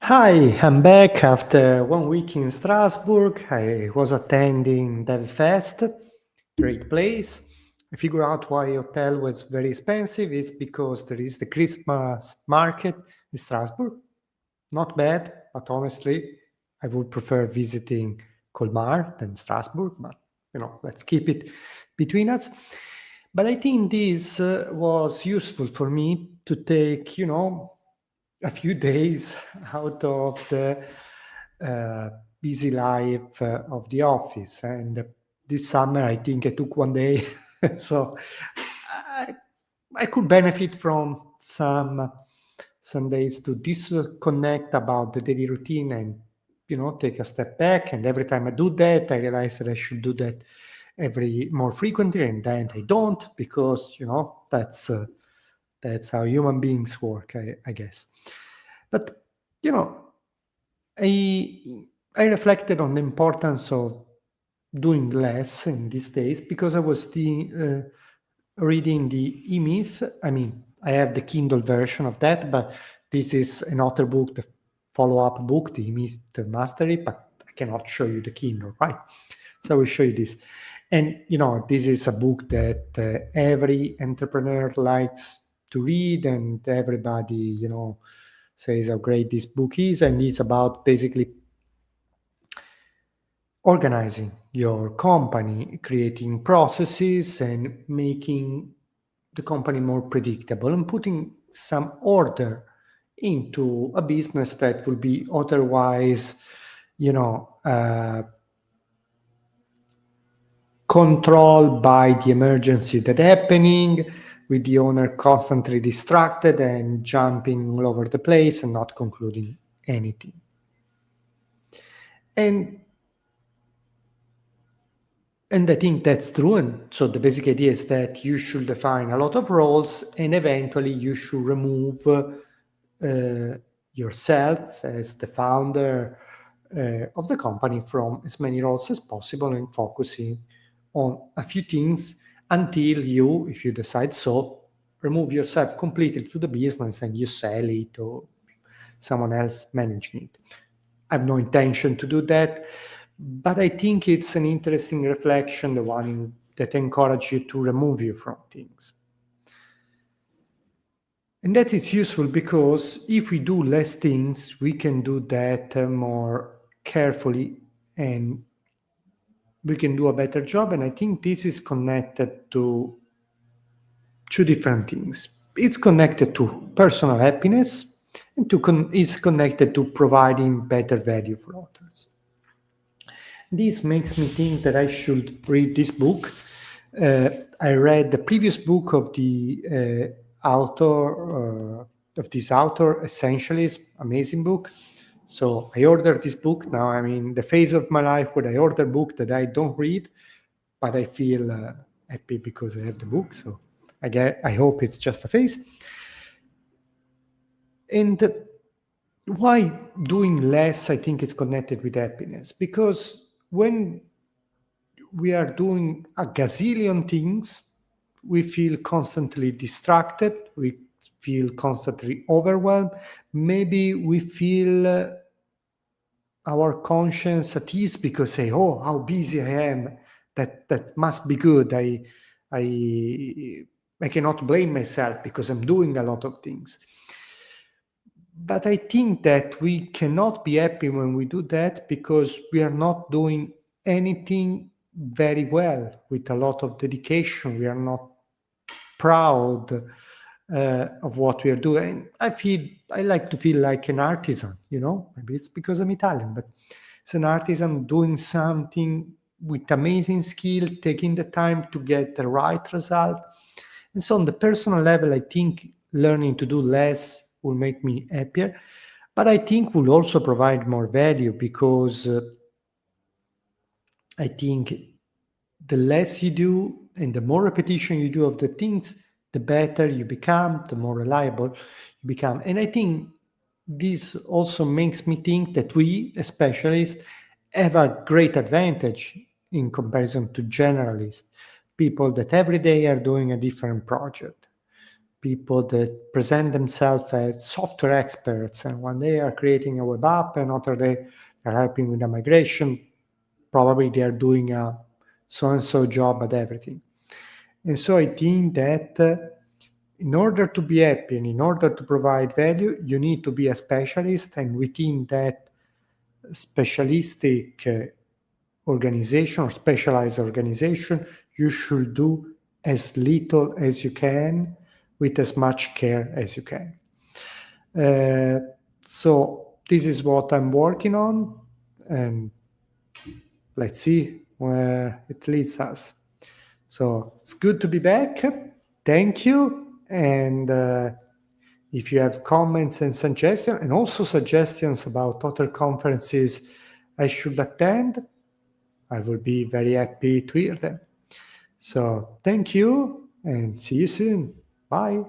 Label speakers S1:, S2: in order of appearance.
S1: Hi, I'm back after 1 week in Strasbourg. I was attending DevFest, great place. I figured out why hotel was very expensive. It's because there is the Christmas market in Strasbourg. Not bad, but honestly, I would prefer visiting Colmar than Strasbourg. But let's keep it between us. But I think this was useful for me to take, a few days out of the uh, busy life of the office. And this summer, I think I took 1 day, so I, I could benefit from some days to disconnect about the daily routine and take a step back. And every time I do that, I realize that I should do that every more frequently, and then I don't because that's how human beings work, I guess. But you know, I reflected on the importance of doing less in these days because I was reading the E-Myth. I mean, I have the Kindle version of that, but this is another book, the follow-up book, the E-Myth Mastery, but I cannot show you the Kindle, right? So I will show you this. And, this is a book that every entrepreneur likes to read, and everybody, says how great this book is. And it's about basically organizing your company, creating processes, and making the company more predictable and putting some order into a business that will be otherwise, you know, uh, controlled by the emergency that happening, with the owner constantly distracted and jumping all over the place and not concluding anything. And And I think that's true. And so the basic idea is that you should define a lot of roles, and eventually you should remove yourself as the founder of the company from as many roles as possible and focusing on a few things until you, if you decide so, remove yourself completely to the business and you sell it or someone else managing it. I have no intention to do that, but I think it's an interesting reflection, the one that encourages you to remove you from things. And that is useful because if we do less things, we can do that more carefully and we can do a better job. And I think this is connected to two different things. It's connected to personal happiness and is connected to providing better value for others. This makes me think that I should read this book. I read the previous book of the of this author, Essentialist, amazing book. So I ordered this book. Now I'm in the phase of my life where I order book that I don't read, but I feel happy because I have the book. So I hope it's just a phase. And why doing less, I think, is connected with happiness. Because when we are doing a gazillion things, we feel constantly distracted, we feel constantly overwhelmed. Maybe we feel our conscience at ease because say, oh, how busy I am. That must be good. I cannot blame myself because I'm doing a lot of things. But I think that we cannot be happy when we do that because we are not doing anything very well with a lot of dedication. We are not proud of what we are doing. I like to feel like an artisan, maybe it's because I'm Italian, but as an artisan doing something with amazing skill, taking the time to get the right result. And so on the personal level, I think learning to do less will make me happier, but I think will also provide more value because I think the less you do and the more repetition you do of the things, the better you become, the more reliable you become. And I think this also makes me think that we, as specialists, have a great advantage in comparison to generalists, people that every day are doing a different project. people that present themselves as software experts, and one day are creating a web app, another day they're helping with a migration. Probably they are doing a so-and-so job at everything. And so I think that in order to be happy and in order to provide value, you need to be a specialist, and within that specialistic organization or specialized organization, you should do as little as you can with as much care as you can. So this is what I'm working on, and let's see where it leads us. So it's good to be back. Thank you. And if you have comments and suggestions, and also suggestions about other conferences I should attend, I will be very happy to hear them. So thank you and see you soon. Bye.